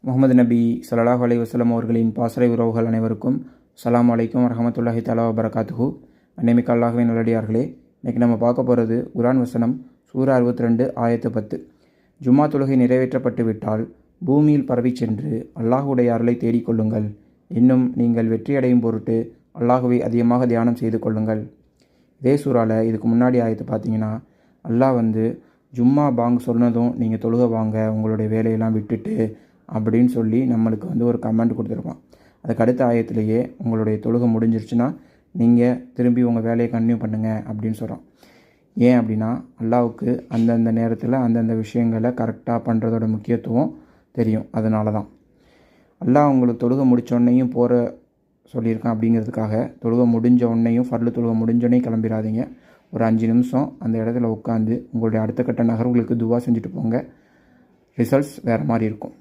முகமது நபி ஸல்லல்லாஹு அலைஹி வஸல்லம் அவர்களின் பாசறை உறவுகள் அனைவருக்கும் அஸ்ஸலாமு அலைக்கும் வரஹ்மத்துல்லாஹி தஆலா வபரகாத்துஹு. அன்னைமிக்க அல்லாஹ்வின் நல்லடியார்களே, இன்றைக்கி நம்ம பார்க்க போகிறது குர்ஆன் வசனம் சூரா 62 ஆயத்து 10. ஜும்மா தொழுகை நிறைவேற்றப்பட்டு விட்டால் பூமியில் பரவி சென்று அல்லாஹுடைய அருளை தேடிக்கொள்ளுங்கள். இன்னும் நீங்கள் வெற்றியடையும் பொருட்டு அல்லாஹுவை அதிகமாக தியானம் செய்து கொள்ளுங்கள். இதே சூறாவில் இதுக்கு முன்னாடி ஆயத்து பார்த்தீங்கன்னா, அல்லாஹ் ஜும்மா பாங் சொன்னதும் நீங்கள் தொழுக வாங்க, உங்களுடைய வேலையெல்லாம் விட்டுட்டு அப்படின்னு சொல்லி நம்மளுக்கு ஒரு கமெண்ட் கொடுத்துருப்பான். அதுக்கு அடுத்த ஆயத்திலேயே உங்களுடைய தொழுகை முடிஞ்சிருச்சுன்னா நீங்கள் திரும்பி உங்கள் வேலையை கன்டினியூ பண்ணுங்கள் அப்படின்னு சொல்கிறோம். ஏன் அப்படின்னா, அல்லாஹ்வுக்கு அந்தந்த நேரத்தில் அந்தந்த விஷயங்களை கரெக்டாக பண்ணுறதோட முக்கியத்துவம் தெரியும். அதனால தான் அல்லாஹ் உங்களுக்கு தொழுகை முடித்தோடனையும் போகிற சொல்லியிருக்கான். அப்படிங்கிறதுக்காக தொழுகை முடிஞ்ச உடனேயும் ஃபர்லு தொழுகை முடிஞ்சோடனே கிளம்பிடாதீங்க. ஒரு 5 நிமிஷம் அந்த இடத்துல உட்காந்து உங்களுடைய அடுத்த கட்ட நகர்வுகளுக்கு துவா செஞ்சுட்டு போங்க. ரிசல்ட்ஸ் வேறு மாதிரி இருக்கும்.